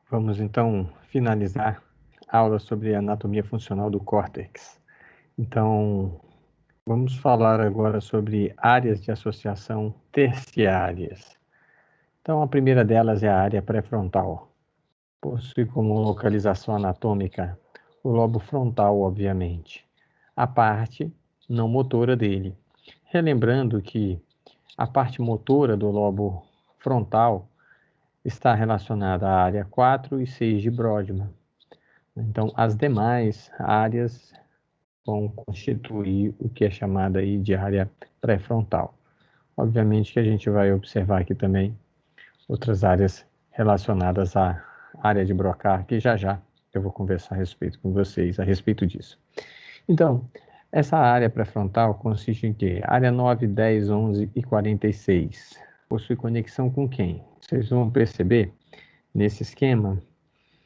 Vamos então finalizar a aula sobre a anatomia funcional do córtex. Então, vamos falar agora sobre áreas de associação terciárias. Então, a primeira delas é a área pré-frontal. Possui como localização anatômica o lobo frontal, obviamente, a parte não motora dele. Relembrando que a parte motora do lobo frontal está relacionada à área 4 e 6 de Brodmann. Então, as demais áreas vão constituir o que é chamado aí de área pré-frontal. Obviamente que a gente vai observar aqui também outras áreas relacionadas à área de Broca, que já eu vou conversar a respeito com vocês, a respeito disso. Então, essa área pré-frontal consiste em quê? Área 9, 10, 11 e 46. Possui conexão com quem? Vocês vão perceber, nesse esquema,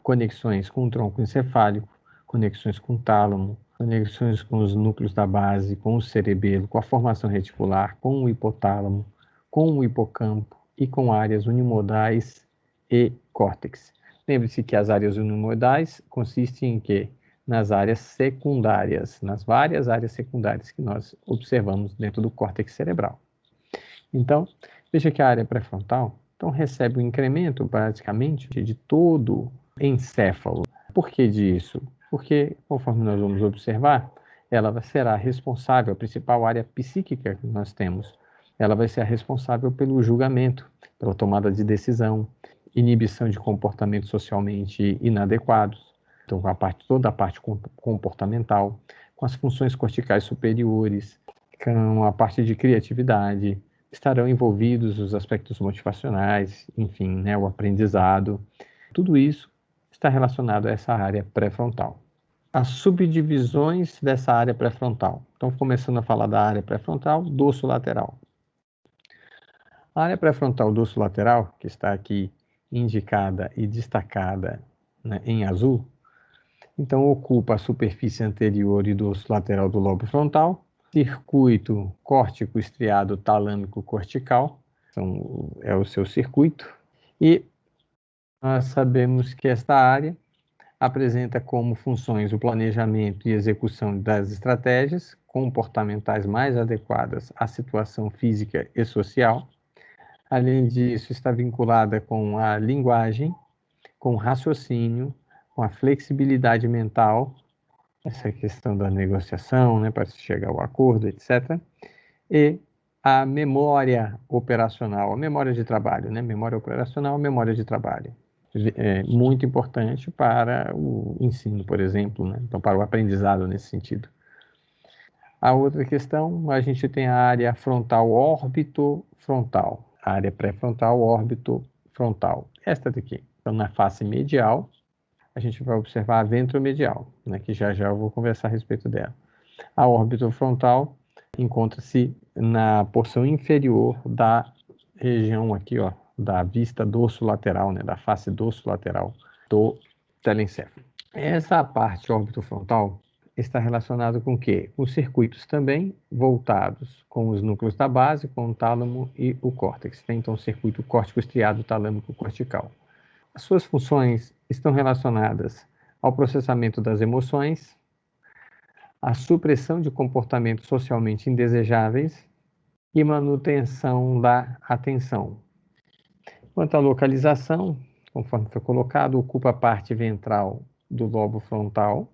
conexões com o tronco encefálico, conexões com o tálamo, conexões com os núcleos da base, com o cerebelo, com a formação reticular, com o hipotálamo, com o hipocampo e com áreas unimodais e córtex. Lembre-se que as áreas unimodais consistem em quê? Nas áreas secundárias, nas várias áreas secundárias que nós observamos dentro do córtex cerebral. Então, veja que a área pré-frontal então, recebe um incremento, basicamente, de todo encéfalo. Por que disso? Porque, conforme nós vamos observar, ela será responsável, a principal área psíquica que nós temos, ela vai ser a responsável pelo julgamento, pela tomada de decisão, inibição de comportamentos socialmente inadequados, então toda a parte comportamental, com as funções corticais superiores, com a parte de criatividade, estarão envolvidos os aspectos motivacionais, enfim, né, o aprendizado. Tudo isso está relacionado a essa área pré-frontal. As subdivisões dessa área pré-frontal. Então, começando a falar da área pré-frontal, dorsolateral. A área pré-frontal dorsolateral, que está aqui indicada e destacada, né, em azul, então ocupa a superfície anterior e dorsolateral do lobo frontal, circuito córtico estriado talâmico cortical, então é o seu circuito, e nós sabemos que esta área apresenta como funções o planejamento e execução das estratégias comportamentais mais adequadas à situação física e social. Além disso, está vinculada com a linguagem, com o raciocínio, com a flexibilidade mental, essa questão da negociação, né, para se chegar ao acordo, etc. E a memória operacional, a memória de trabalho, né? Memória operacional, memória de trabalho. É muito importante para o ensino, por exemplo, né? Então, para o aprendizado nesse sentido. A outra questão, a gente tem a área frontal órbito-frontal, a área pré-frontal órbito-frontal. Esta daqui, então, na face medial, a gente vai observar a ventromedial, né, que já eu vou conversar a respeito dela. A órbita frontal encontra-se na porção inferior da região aqui, ó, da vista dorsolateral, né, da face dorsolateral do telencéfalo. Essa parte órbito-frontal está relacionada com o quê? Com circuitos também voltados com os núcleos da base, com o tálamo e o córtex. Tem então o circuito córtico estriado talâmico cortical. As suas funções estão relacionadas ao processamento das emoções, à supressão de comportamentos socialmente indesejáveis e manutenção da atenção. Quanto à localização, conforme foi colocado, ocupa a parte ventral do lobo frontal,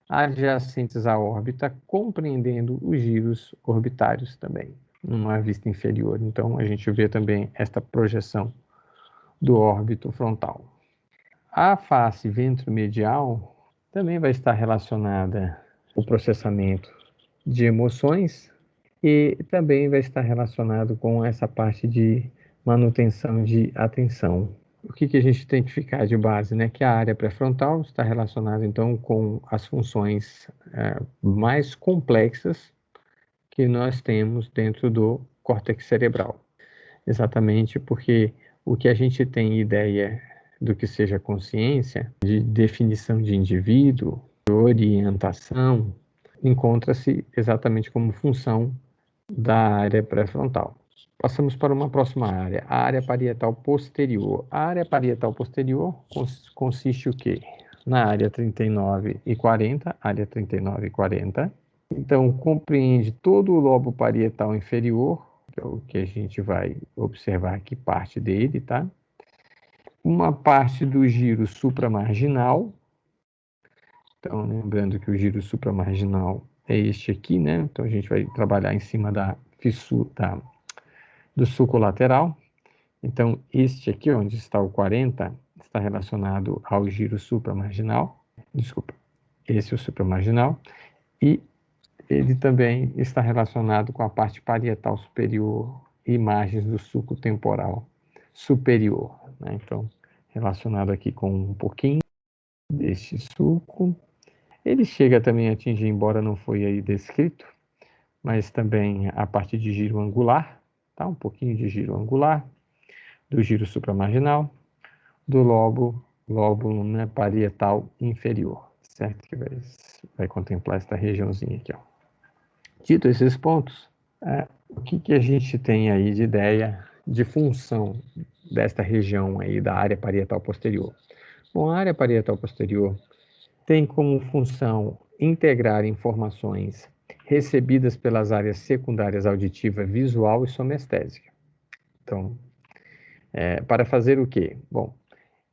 adjacentes à órbita, compreendendo os giros orbitários também, numa vista inferior. Então, a gente vê também esta projeção do órbito frontal. A face ventromedial também vai estar relacionada ao processamento de emoções e também vai estar relacionado com essa parte de manutenção de atenção. O que a gente tem que ficar de base, né? Que a área pré-frontal está relacionada, então, com as funções mais complexas que nós temos dentro do córtex cerebral. Exatamente porque o que a gente tem ideia do que seja consciência, de definição de indivíduo, de orientação, encontra-se exatamente como função da área pré-frontal. Passamos para uma próxima área, a área parietal posterior. A área parietal posterior consiste o quê? Na área 39 e 40, área 39 e 40. Então, compreende todo o lobo parietal inferior, que é o que a gente vai observar aqui, parte dele, tá? Uma parte do giro supramarginal. Então, lembrando que o giro supramarginal é este aqui, né? Então, a gente vai trabalhar em cima da fissura, do sulco lateral. Então, este aqui, onde está o 40, está relacionado ao giro supramarginal. Desculpa, esse é o supramarginal. E ele também está relacionado com a parte parietal superior e margens do sulco temporal superior, né? Então, relacionado aqui com um pouquinho deste sulco. Ele chega também a atingir, embora não foi aí descrito, mas também a parte de giro angular, tá? Um pouquinho de giro angular, do giro supramarginal, do lóbulo, né, parietal inferior, certo? Que vai contemplar esta regiãozinha aqui, ó. Dito esses pontos, o que a gente tem aí de ideia de função desta região aí da área parietal posterior? Bom, a área parietal posterior tem como função integrar informações recebidas pelas áreas secundárias auditiva, visual e somestésica. Então, para fazer o quê? Bom,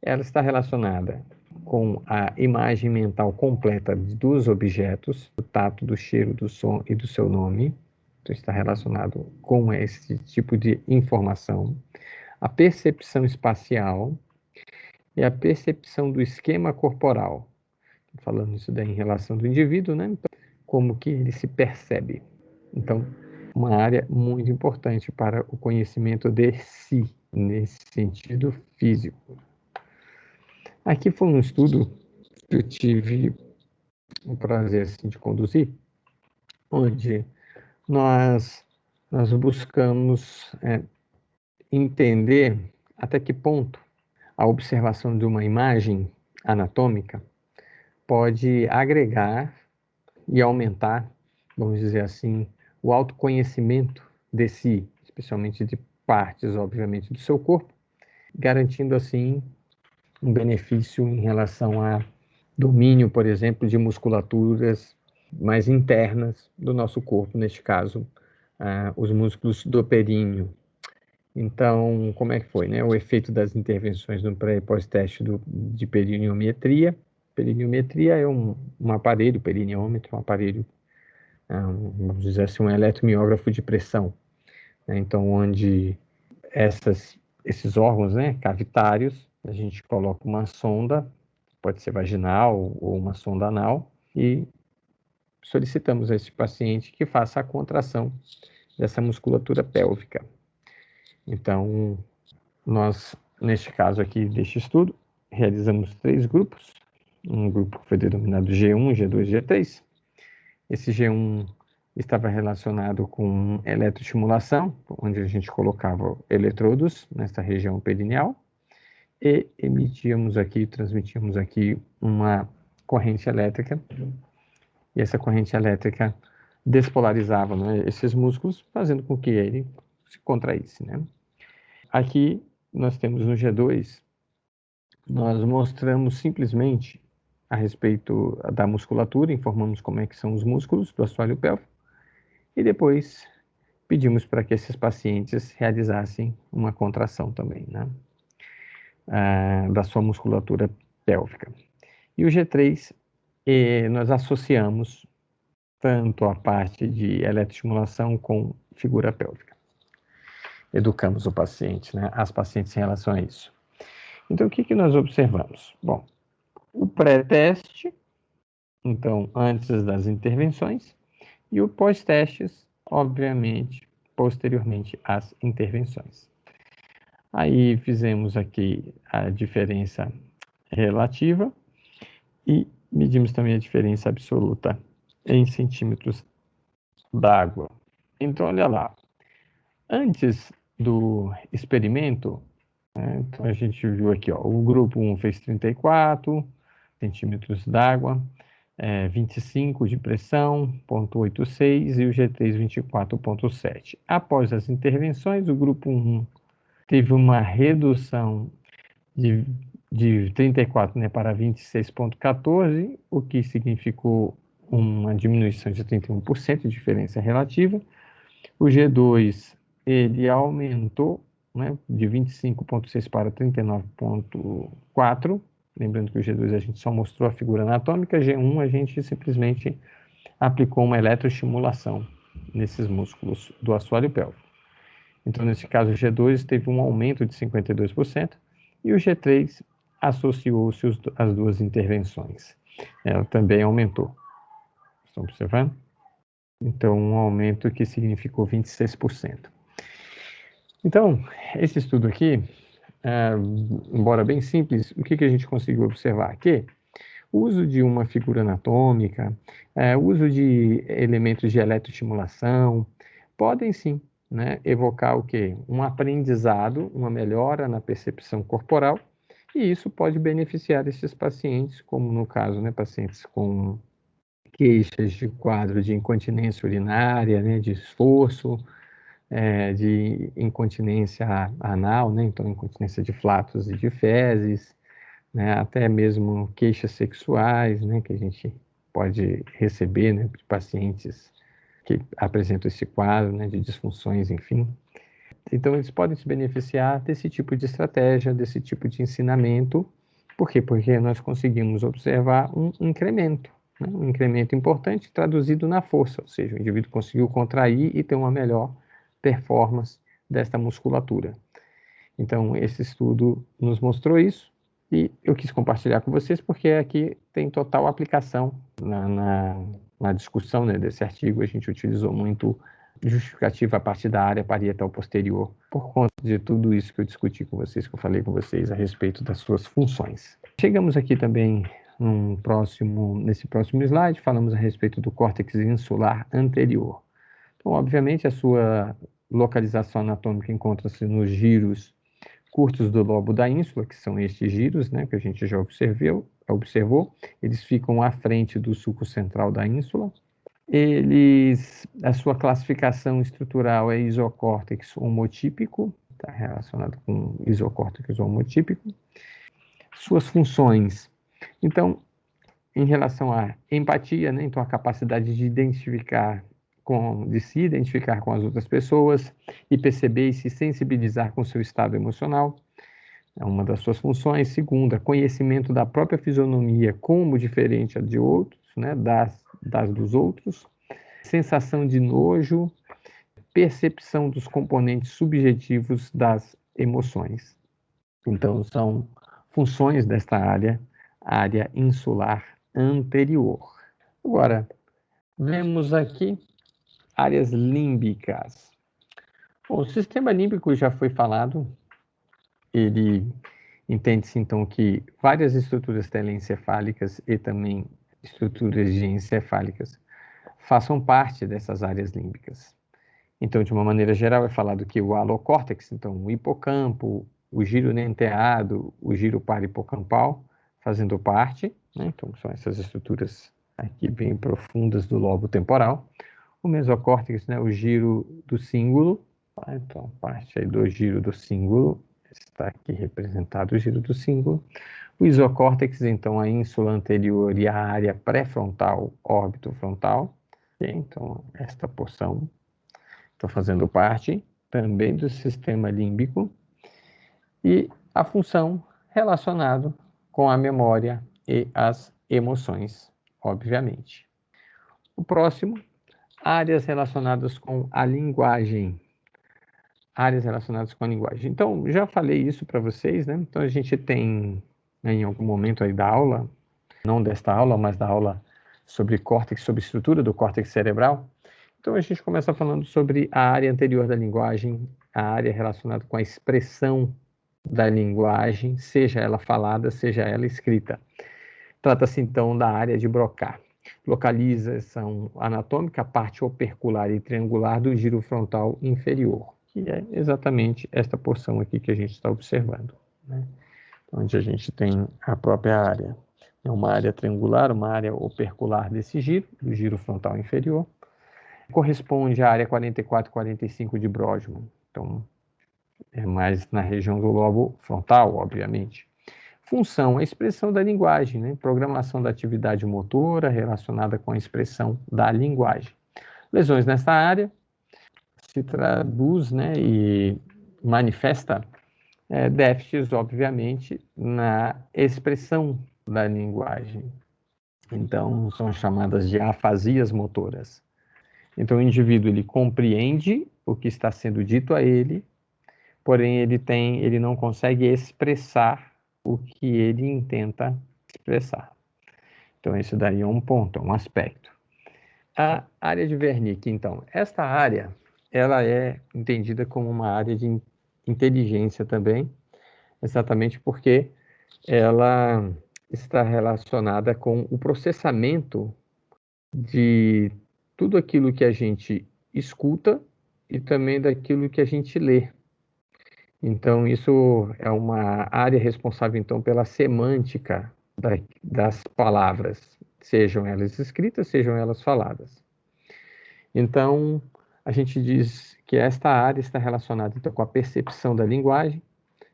ela está relacionada com a imagem mental completa dos objetos, do tato, do cheiro, do som e do seu nome. Então, está relacionado com esse tipo de informação. A percepção espacial e a percepção do esquema corporal. Falando isso daí em relação do indivíduo, né? Então, como que ele se percebe. Então, uma área muito importante para o conhecimento de si, nesse sentido físico. Aqui foi um estudo que eu tive o prazer assim, de conduzir, onde nós buscamos entender até que ponto a observação de uma imagem anatômica pode agregar e aumentar, vamos dizer assim, o autoconhecimento de si, especialmente de partes, obviamente, do seu corpo, garantindo assim um benefício em relação a domínio, por exemplo, de musculaturas mais internas do nosso corpo, neste caso, os músculos do períneo. Então, como é que foi, né? O efeito das intervenções no pré e pós-teste de perineometria. Perineometria é um aparelho, perineômetro, um aparelho, vamos dizer assim, um eletromiógrafo de pressão, né? Então, onde esses órgãos, né, cavitários, a gente coloca uma sonda, pode ser vaginal ou uma sonda anal, e solicitamos a esse paciente que faça a contração dessa musculatura pélvica. Então, nós, neste caso aqui deste estudo, realizamos 3 grupos. Um grupo foi denominado G1, G2, G3. Esse G1 estava relacionado com eletroestimulação, onde a gente colocava eletrodos nessa região perineal e transmitíamos aqui uma corrente elétrica, e essa corrente elétrica despolarizava, né, esses músculos, fazendo com que ele se contraísse, né? Aqui nós temos no G2, nós mostramos simplesmente a respeito da musculatura, informamos como é que são os músculos do assoalho pélvico, e depois pedimos para que esses pacientes realizassem uma contração também, né, da sua musculatura pélvica. E o G3, nós associamos tanto a parte de eletroestimulação com figura pélvica. Educamos o paciente, né, as pacientes em relação a isso. Então, o que nós observamos? Bom, o pré-teste, então, antes das intervenções, e o pós-testes, obviamente, posteriormente às intervenções. Aí fizemos aqui a diferença relativa e medimos também a diferença absoluta em centímetros d'água. Então, olha lá, antes do experimento, né, então a gente viu aqui, ó, o grupo 1 fez 34 centímetros d'água, 25 de pressão, 0,86, e o G3, 24,7. Após as intervenções, o grupo 1 teve uma redução de 34, né, para 26,14, o que significou uma diminuição de 31%, diferença relativa. O G2, ele aumentou, né, de 25,6 para 39,4. Lembrando que o G2 a gente só mostrou a figura anatômica, G1 a gente simplesmente aplicou uma eletroestimulação nesses músculos do assoalho pélvico. Então, nesse caso, o G2 teve um aumento de 52% e o G3 associou-se às duas intervenções. Ela também aumentou. Estão observando? Então, um aumento que significou 26%. Então, esse estudo aqui, embora bem simples, o que a gente conseguiu observar aqui? O uso de uma figura anatômica, o uso de elementos de eletroestimulação, podem sim, né, evocar o quê? Um aprendizado, uma melhora na percepção corporal, e isso pode beneficiar esses pacientes, como no caso, né, pacientes com queixas de quadro de incontinência urinária, né, de esforço, de incontinência anal, né, então incontinência de flatos e de fezes, né, até mesmo queixas sexuais, né, que a gente pode receber, né, de pacientes que apresentam esse quadro, né, de disfunções, enfim. Então, eles podem se beneficiar desse tipo de estratégia, desse tipo de ensinamento. Por quê? Porque nós conseguimos observar um incremento, né, um incremento importante traduzido na força, ou seja, o indivíduo conseguiu contrair e ter uma melhor performance desta musculatura. Então, esse estudo nos mostrou isso, e eu quis compartilhar com vocês porque aqui tem total aplicação na discussão, né, desse artigo. A gente utilizou muito justificativa a partir da área parietal posterior, por conta de tudo isso que eu discuti com vocês, que eu falei com vocês a respeito das suas funções. Chegamos aqui também nesse próximo slide, falamos a respeito do córtex insular anterior. Então, obviamente, a sua localização anatômica encontra-se nos giros curtos do lobo da ínsula, que são estes giros, né, que a gente já observou. Eles ficam à frente do sulco central da ínsula. A sua classificação estrutural é isocórtex homotípico, está relacionado com isocórtex homotípico. Suas funções, então, em relação à empatia, né, então a capacidade de se identificar com as outras pessoas e perceber e se sensibilizar com o seu estado emocional, é uma das suas funções. Segunda, conhecimento da própria fisionomia como diferente de outros, né, das dos outros. Sensação de nojo, percepção dos componentes subjetivos das emoções. Então, são funções desta área insular anterior. Agora, vemos aqui áreas límbicas. Bom, o sistema límbico já foi falado. Ele entende-se, então, que várias estruturas telencefálicas e também estruturas diencefálicas façam parte dessas áreas límbicas. Então, de uma maneira geral, é falado que o alocórtex, então, o hipocampo, o giro nenteado, o giro parahipocampal, fazendo parte, né? Então, são essas estruturas aqui bem profundas do lobo temporal. O mesocórtex, né, o giro do cíngulo, tá? Então, a parte aí do giro do cíngulo, está aqui representado o giro do cíngulo. O isocórtex, então, a ínsula anterior e a área pré-frontal, órbito frontal. Okay? Então, esta porção está fazendo parte também do sistema límbico. E a função relacionada com a memória e as emoções, obviamente. O próximo, áreas relacionadas com a linguagem. Áreas relacionadas com a linguagem. Então, já falei isso para vocês, né? Então, a gente tem, né, em algum momento aí da aula, não desta aula, mas da aula sobre córtex, sobre estrutura do córtex cerebral. Então, a gente começa falando sobre a área anterior da linguagem, a área relacionada com a expressão da linguagem, seja ela falada, seja ela escrita. Trata-se, então, da área de Broca. Localização anatômica, a parte opercular e triangular do giro frontal inferior, que é exatamente esta porção aqui que a gente está observando, né? Onde a gente tem a própria área. é uma área triangular, uma área opercular desse giro, do giro frontal inferior. Corresponde à área 44 e 45 de Brodmann. Então, é mais na região do lobo frontal, obviamente. Função, a expressão da linguagem, né? Programação da atividade motora relacionada com a expressão da linguagem. Lesões nessa área se traduz, né, e manifesta déficits, obviamente, na expressão da linguagem. Então, são chamadas de afasias motoras. Então, o indivíduo ele compreende o que está sendo dito a ele, porém ele não consegue expressar o que ele intenta expressar. Então, esse daí é um ponto, é um aspecto. A área de Wernicke, então, esta área, ela é entendida como uma área de inteligência também, exatamente porque ela está relacionada com o processamento de tudo aquilo que a gente escuta e também daquilo que a gente lê. Então, isso é uma área responsável, então, pela semântica das palavras, sejam elas escritas, sejam elas faladas. Então, a gente diz que esta área está relacionada, então, com a percepção da linguagem,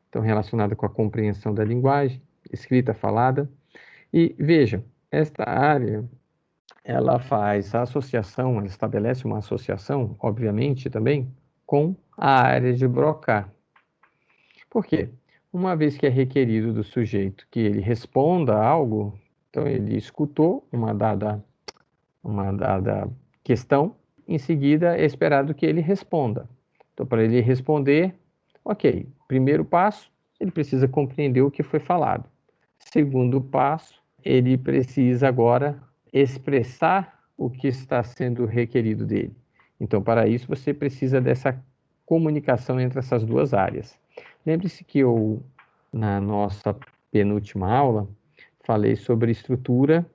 então, relacionada com a compreensão da linguagem, escrita, falada. E, vejam, esta área, ela faz a associação, ela estabelece uma associação, obviamente, também, com a área de Broca. Por quê? Uma vez que é requerido do sujeito que ele responda a algo, então ele escutou uma dada questão, em seguida é esperado que ele responda. Então, para ele responder, ok, primeiro passo, ele precisa compreender o que foi falado. Segundo passo, ele precisa agora expressar o que está sendo requerido dele. Então, para isso, você precisa dessa comunicação entre essas duas áreas. Lembre-se que eu, na nossa penúltima aula, falei sobre estrutura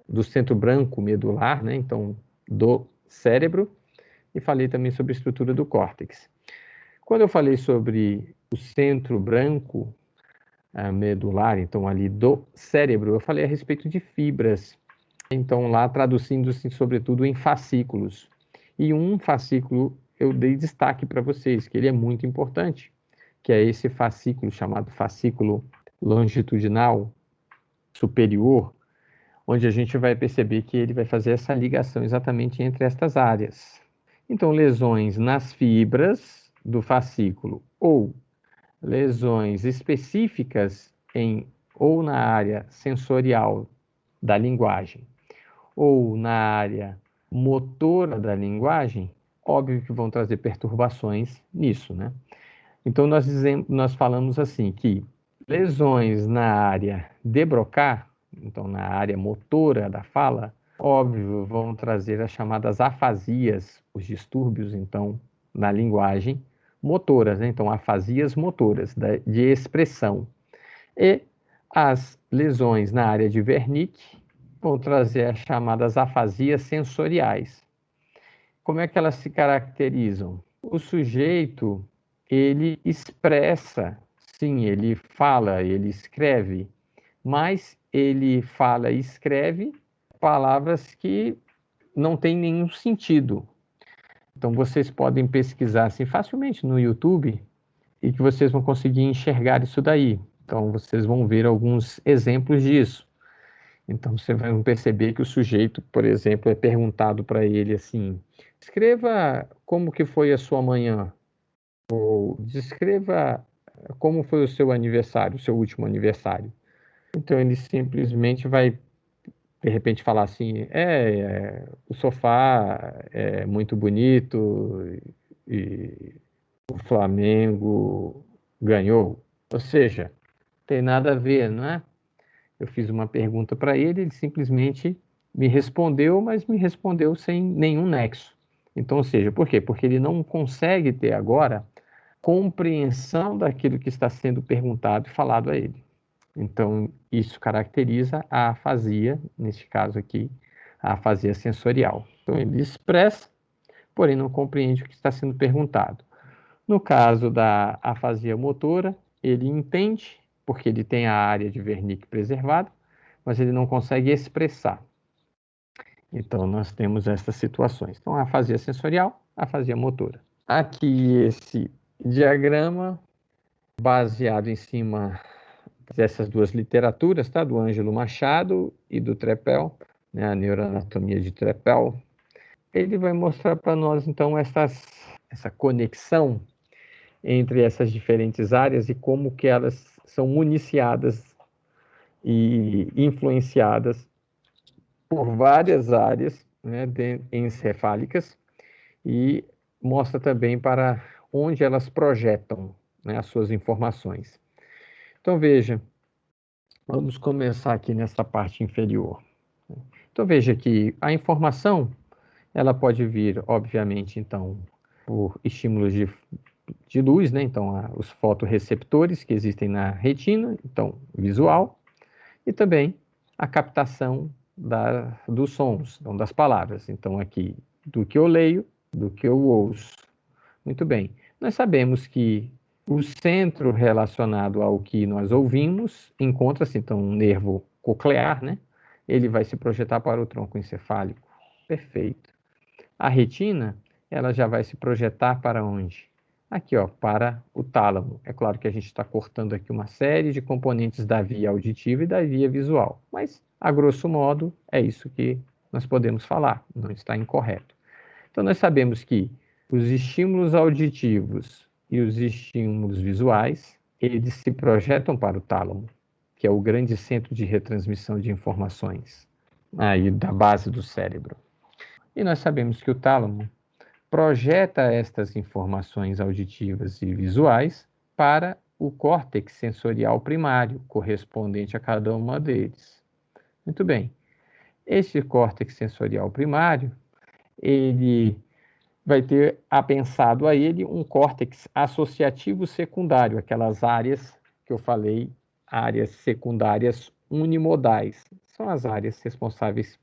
do centro branco medular, né? Então, do cérebro, e falei também sobre a estrutura do córtex. Quando eu falei sobre o centro branco medular, então ali do cérebro, eu falei a respeito de fibras. Então, lá traduzindo-se sobretudo em fascículos. E um fascículo eu dei destaque para vocês, que ele é muito importante, que é esse fascículo chamado fascículo longitudinal superior, onde a gente vai perceber que ele vai fazer essa ligação exatamente entre estas áreas. Então, lesões nas fibras do fascículo ou lesões específicas ou na área sensorial da linguagem ou na área motora da linguagem, óbvio que vão trazer perturbações nisso, né? Então, nós falamos assim que lesões na área de Broca, então na área motora da fala, óbvio, vão trazer as chamadas afasias, os distúrbios, então, na linguagem motoras, né? Então, afasias motoras de expressão. E as lesões na área de Wernicke vão trazer as chamadas afasias sensoriais. Como é que elas se caracterizam? O sujeito, ele expressa, sim, ele fala, ele escreve, mas ele fala e escreve palavras que não têm nenhum sentido. Então, vocês podem pesquisar assim facilmente no YouTube e que vocês vão conseguir enxergar isso daí. Então, vocês vão ver alguns exemplos disso. Então, você vai perceber que o sujeito, por exemplo, é perguntado para ele assim, escreva como que foi a sua manhã, ou descreva como foi o seu aniversário, o seu último aniversário. Então, ele simplesmente vai, de repente, falar assim, o sofá é muito bonito e o Flamengo ganhou. Ou seja, tem nada a ver, não é? Eu fiz uma pergunta para ele, ele simplesmente me respondeu, mas me respondeu sem nenhum nexo. Então, ou seja, por quê? Porque ele não consegue ter agora compreensão daquilo que está sendo perguntado e falado a ele. Então, isso caracteriza a afasia, neste caso aqui, a afasia sensorial. Então, ele expressa, porém não compreende o que está sendo perguntado. No caso da afasia motora, ele entende, porque ele tem a área de Wernicke preservada, mas ele não consegue expressar. Então, nós temos essas situações. Então, a afasia sensorial, a afasia motora. Aqui, esse diagrama, baseado em cima dessas duas literaturas, tá? Do Ângelo Machado e do Trepel, né? A neuroanatomia de Trepel. Ele vai mostrar para nós, então, essa conexão entre essas diferentes áreas e como que elas são municiadas e influenciadas por várias áreas, né, encefálicas, e mostra também para onde elas projetam, né, as suas informações. Então, veja, vamos começar aqui nessa parte inferior. Então, veja que a informação, ela pode vir, obviamente, então, por estímulos de luz, né? Então, os fotorreceptores que existem na retina, então, visual, e também a captação dos sons, então, das palavras. Então, aqui, do que eu leio, do que eu ouço. Muito bem. Nós sabemos que o centro relacionado ao que nós ouvimos encontra-se, então, um nervo coclear, né? Ele vai se projetar para o tronco encefálico. Perfeito. A retina, ela já vai se projetar para onde? Aqui, ó, para o tálamo. É claro que a gente está cortando aqui uma série de componentes da via auditiva e da via visual, mas, a grosso modo, é isso que nós podemos falar, não está incorreto. Então, nós sabemos que os estímulos auditivos e os estímulos visuais, eles se projetam para o tálamo, que é o grande centro de retransmissão de informações, aí da base do cérebro. E nós sabemos que o tálamo projeta estas informações auditivas e visuais para o córtex sensorial primário, correspondente a cada uma deles. Muito bem. Este córtex sensorial primário, ele vai ter apensado a ele um córtex associativo secundário, aquelas áreas que eu falei, áreas secundárias unimodais. São as áreas responsáveis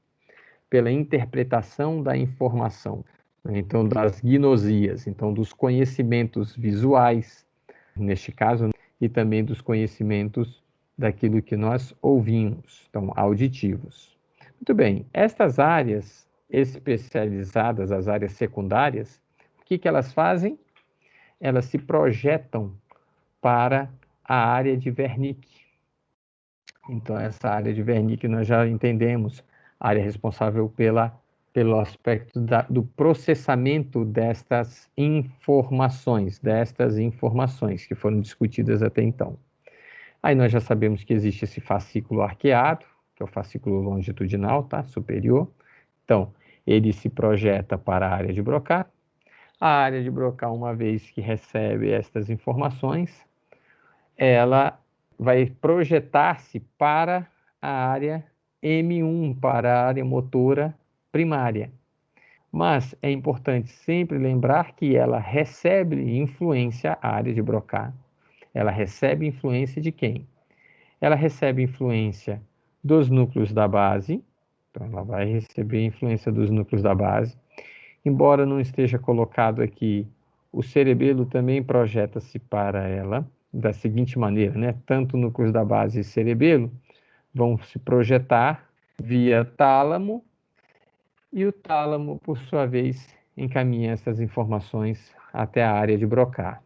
pela interpretação da informação, né? Então, das gnosias, então, dos conhecimentos visuais, neste caso, e também dos conhecimentos daquilo que nós ouvimos, então, auditivos. Muito bem, estas áreas especializadas, as áreas secundárias, o que elas fazem? Elas se projetam para a área de Wernicke. Então, essa área de Wernicke nós já entendemos, a área responsável pelo aspecto do processamento destas informações que foram discutidas até então. Aí nós já sabemos que existe esse fascículo arqueado, que é o fascículo longitudinal, tá? Superior. Então, ele se projeta para a área de Broca. A área de Broca, uma vez que recebe estas informações, ela vai projetar-se para a área M1, para a área motora primária. Mas é importante sempre lembrar que ela recebe influência, a área de Broca, ela recebe influência de quem? Ela recebe influência dos núcleos da base, então ela vai receber influência dos núcleos da base. Embora não esteja colocado aqui, o cerebelo também projeta-se para ela, da seguinte maneira, né? Tanto núcleos da base e cerebelo vão se projetar via tálamo, e o tálamo, por sua vez, encaminha essas informações até a área de Broca.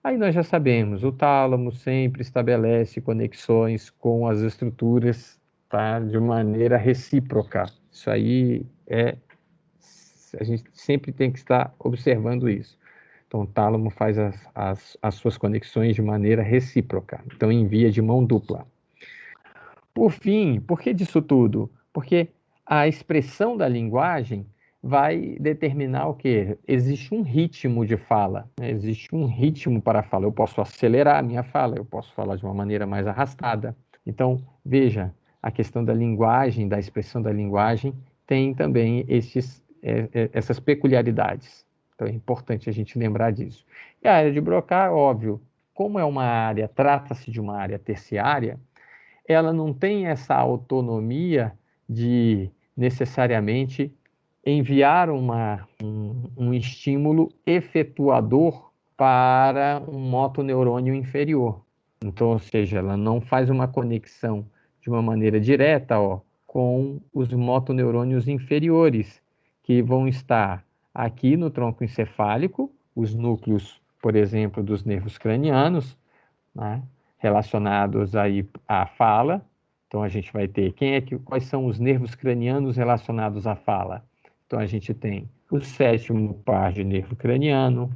Aí nós já sabemos, o tálamo sempre estabelece conexões com as estruturas, tá? De maneira recíproca. Isso aí a gente sempre tem que estar observando isso. Então, o tálamo faz as suas conexões de maneira recíproca, então em via de mão dupla. Por fim, por que disso tudo? Porque a expressão da linguagem vai determinar o quê? Existe um ritmo de fala, né? Existe um ritmo para a fala. Eu posso acelerar a minha fala, eu posso falar de uma maneira mais arrastada. Então, veja, a questão da linguagem, da expressão da linguagem, tem também essas peculiaridades. Então, é importante a gente lembrar disso. E a área de Broca, óbvio, como é uma área, trata-se de uma área terciária, ela não tem essa autonomia de necessariamente enviar um estímulo efetuador para um motoneurônio inferior. Então, ou seja, ela não faz uma conexão de uma maneira direta, ó, com os motoneurônios inferiores, que vão estar aqui no tronco encefálico, os núcleos, por exemplo, dos nervos cranianos, né, relacionados aí à fala. Então, a gente vai ter quais são os nervos cranianos relacionados à fala. Então, a gente tem o sétimo par de nervo craniano,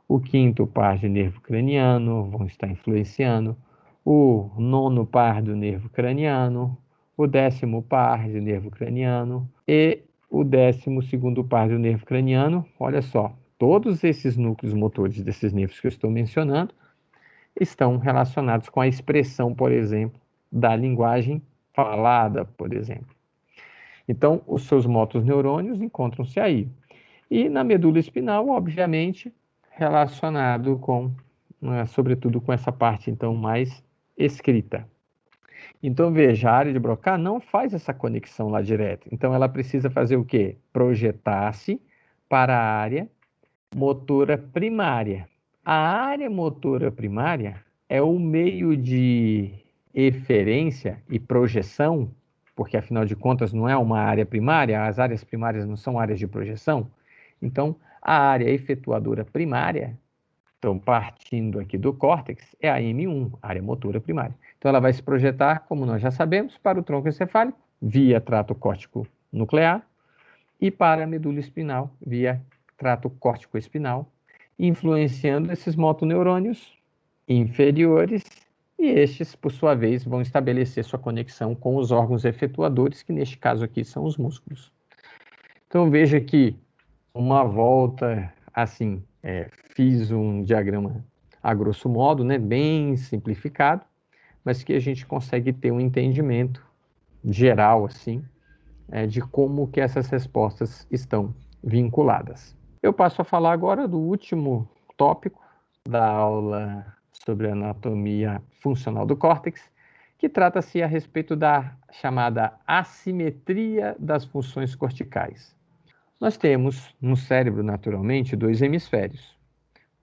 o quinto par de nervo craniano, vão estar influenciando, o nono par do nervo craniano, o décimo par de nervo craniano e o 12º par do nervo craniano. Olha só, todos esses núcleos motores desses nervos que eu estou mencionando estão relacionados com a expressão, por exemplo, da linguagem falada, por exemplo. Então, os seus motoneurônios encontram-se aí. E na medula espinal, obviamente, relacionado com, sobretudo, com essa parte, então, mais escrita. Então, veja, a área de Broca não faz essa conexão lá direta. Então, ela precisa fazer o quê? Projetar-se para a área motora primária. A área motora primária é o meio de eferência e projeção, porque, afinal de contas, não é uma área primária, as áreas primárias não são áreas de projeção. Então, a área efetuadora primária, então, partindo aqui do córtex, é a M1, área motora primária. Então, ela vai se projetar, como nós já sabemos, para o tronco encefálico, via trato córtico nuclear, e para a medula espinal, via trato córtico-espinal, influenciando esses motoneurônios inferiores, e estes, por sua vez, vão estabelecer sua conexão com os órgãos efetuadores, que neste caso aqui são os músculos. Então, veja que uma volta, assim, fiz um diagrama a grosso modo, né, bem simplificado, mas que a gente consegue ter um entendimento geral, assim, de como que essas respostas estão vinculadas. Eu passo a falar agora do último tópico da aula sobre anatomia funcional do córtex, que trata-se a respeito da chamada assimetria das funções corticais. Nós temos no cérebro, naturalmente, dois hemisférios,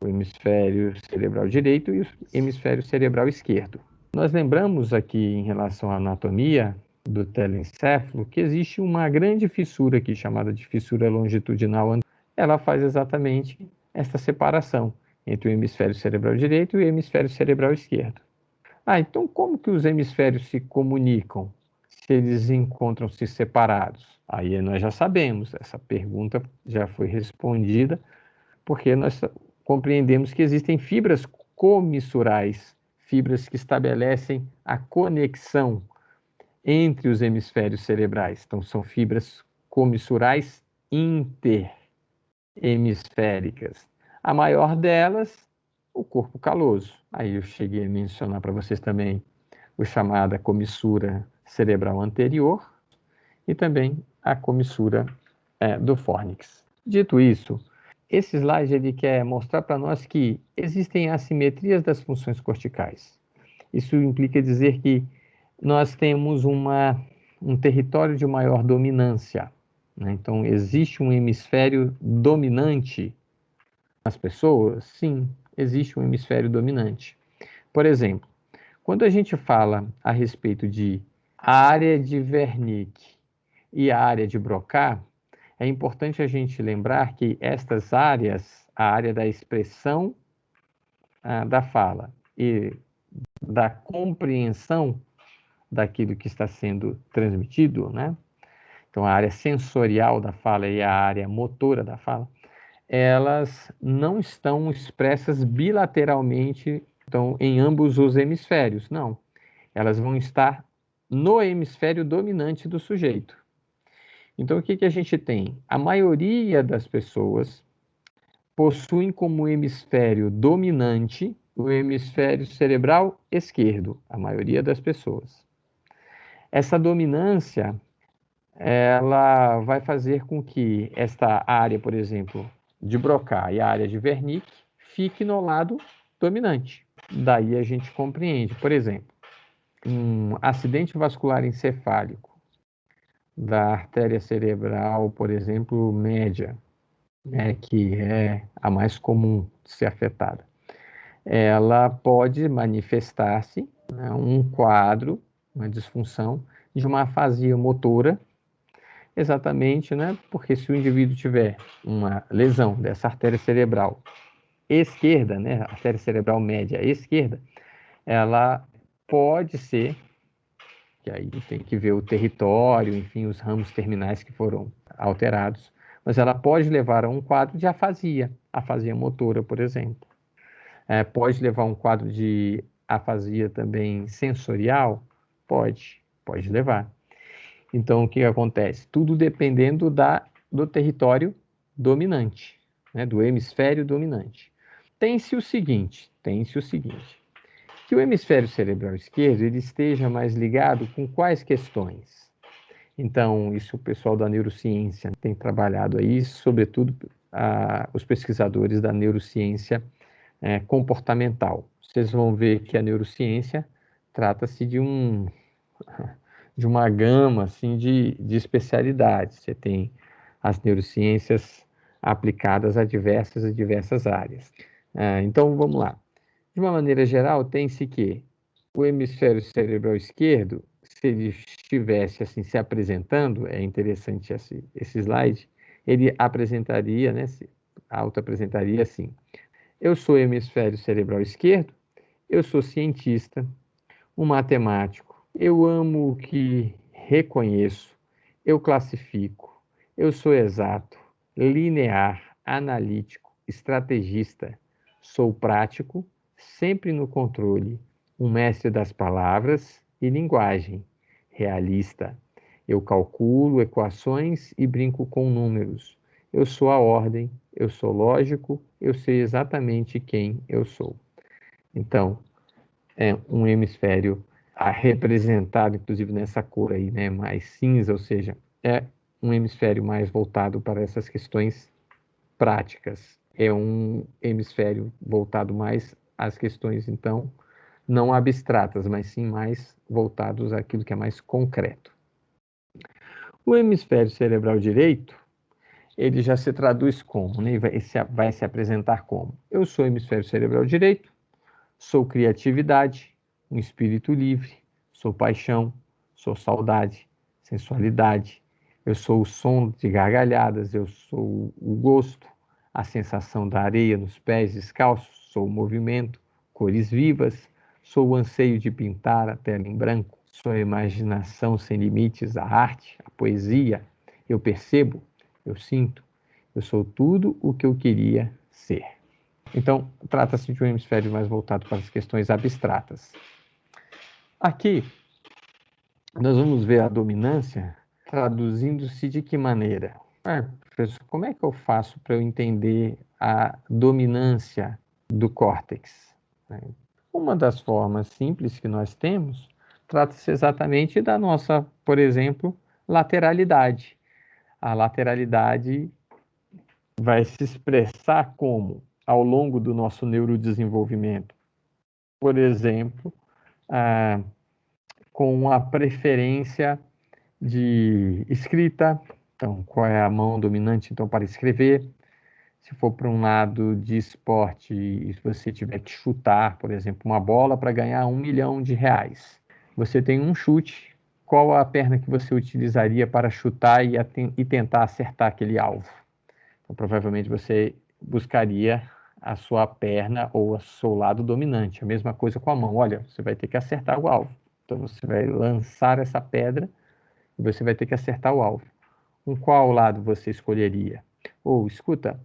o hemisfério cerebral direito e o hemisfério cerebral esquerdo. Nós lembramos aqui, em relação à anatomia do telencéfalo, que existe uma grande fissura aqui, chamada de fissura longitudinal. Ela faz exatamente essa separação entre o hemisfério cerebral direito e o hemisfério cerebral esquerdo. Então como que os hemisférios se comunicam se eles encontram-se separados? Aí nós já sabemos, essa pergunta já foi respondida, porque nós compreendemos que existem fibras comissurais, fibras que estabelecem a conexão entre os hemisférios cerebrais. Então, são fibras comissurais interhemisféricas. A maior delas, o corpo caloso. Aí eu cheguei a mencionar para vocês também o chamada comissura cerebral anterior e também a comissura do fórnix. Dito isso, esse slide ele quer mostrar para nós que existem assimetrias das funções corticais. Isso implica dizer que nós temos um território de maior dominância, né? Então, existe um hemisfério dominante nas pessoas? Sim, existe um hemisfério dominante. Por exemplo, quando a gente fala a respeito de área de Wernicke e a área de Broca, é importante a gente lembrar que estas áreas, a área da expressão da fala e da compreensão daquilo que está sendo transmitido, né? Então, a área sensorial da fala e a área motora da fala, elas não estão expressas bilateralmente, então, em ambos os hemisférios, não. Elas vão estar no hemisfério dominante do sujeito. Então, o que que a gente tem? A maioria das pessoas possuem como hemisfério dominante o hemisfério cerebral esquerdo, a maioria das pessoas. Essa dominância, ela vai fazer com que esta área, por exemplo, de Broca e a área de Wernicke fique no lado dominante. Daí a gente compreende, por exemplo, um acidente vascular encefálico da artéria cerebral, por exemplo, média, que é a mais comum de ser afetada. Ela pode manifestar-se, um quadro uma disfunção de uma afasia motora, exatamente, né? Porque se o indivíduo tiver uma lesão dessa artéria cerebral esquerda, né? Artéria cerebral média esquerda, ela pode ser, que aí tem que ver o território, enfim, os ramos terminais que foram alterados, mas ela pode levar a um quadro de afasia motora, por exemplo. Pode levar a um quadro de afasia também sensorial? Pode levar. Então, o que acontece? Tudo dependendo do território dominante, né, do hemisfério dominante. Tem-se o seguinte, que o hemisfério cerebral esquerdo ele esteja mais ligado com quais questões? Então, isso o pessoal da neurociência tem trabalhado aí, sobretudo os pesquisadores da neurociência comportamental. Vocês vão ver que a neurociência trata-se de uma gama assim, de especialidades. Você tem as neurociências aplicadas a diversas áreas. Então, vamos lá. De uma maneira geral, tem-se que o hemisfério cerebral esquerdo, se ele estivesse assim se apresentando, é interessante esse slide, ele apresentaria, né, autoapresentaria assim: eu sou hemisfério cerebral esquerdo, eu sou cientista, um matemático, eu amo o que reconheço, eu classifico, eu sou exato, linear, analítico, estrategista, sou prático, sempre no controle, um mestre das palavras e linguagem, realista. Eu calculo equações e brinco com números. Eu sou a ordem, eu sou lógico, eu sei exatamente quem eu sou. Então, é um hemisfério representado, inclusive nessa cor aí, né, mais cinza, ou seja, é um hemisfério mais voltado para essas questões práticas. É um hemisfério voltado mais às questões, então, não abstratas, mas sim mais voltados àquilo que é mais concreto. O hemisfério cerebral direito, ele já se traduz como, né? Vai se apresentar como: eu sou hemisfério cerebral direito, sou criatividade, um espírito livre, sou paixão, sou saudade, sensualidade, eu sou o som de gargalhadas, eu sou o gosto, a sensação da areia nos pés descalços, sou o movimento, cores vivas, sou o anseio de pintar a tela em branco, sou a imaginação sem limites, a arte, a poesia, eu percebo, eu sinto, eu sou tudo o que eu queria ser. Então, trata-se de um hemisfério mais voltado para as questões abstratas. Aqui, nós vamos ver a dominância traduzindo-se de que maneira? Professor, como é que eu faço para eu entender a dominância do córtex? Uma das formas simples que nós temos trata-se exatamente da nossa, por exemplo, lateralidade. A lateralidade vai se expressar como? Ao longo do nosso neurodesenvolvimento. Por exemplo, com a preferência de escrita. Então, qual é a mão dominante então para escrever? Se for para um lado de esporte e se você tiver que chutar, por exemplo, uma bola para ganhar R$1 milhão, você tem um chute, qual a perna que você utilizaria para chutar e tentar acertar aquele alvo? Então, provavelmente você buscaria a sua perna ou o seu lado dominante. A mesma coisa com a mão. Olha, você vai ter que acertar o alvo. Então, você vai lançar essa pedra e você vai ter que acertar o alvo. Com qual lado você escolheria? Ou, escuta,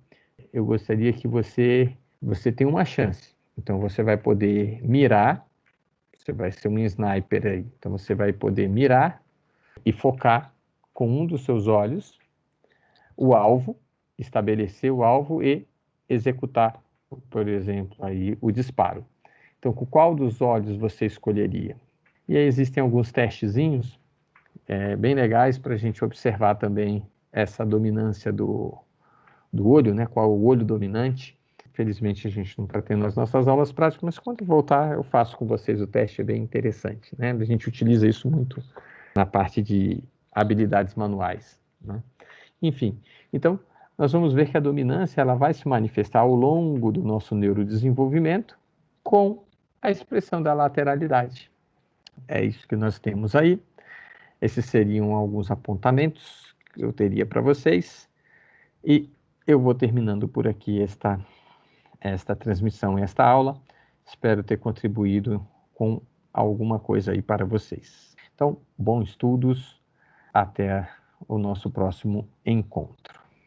eu gostaria que você tenha uma chance. Então, você vai poder mirar, você vai ser um sniper aí. Então, você vai poder mirar e focar com um dos seus olhos o alvo, estabelecer o alvo e executar, por exemplo, aí o disparo. Então, com qual dos olhos você escolheria? E aí existem alguns testezinhos bem legais para a gente observar também essa dominância do olho, né? Qual o olho dominante. Infelizmente a gente não está tendo as nossas aulas práticas, mas quando voltar eu faço com vocês o teste, é bem interessante, né? A gente utiliza isso muito na parte de habilidades manuais, né? Enfim, então nós vamos ver que a dominância ela vai se manifestar ao longo do nosso neurodesenvolvimento com a expressão da lateralidade. é isso que nós temos aí. Esses seriam alguns apontamentos que eu teria para vocês. E eu vou terminando por aqui esta transmissão, esta aula. Espero ter contribuído com alguma coisa aí para vocês. Então, bons estudos. Até o nosso próximo encontro.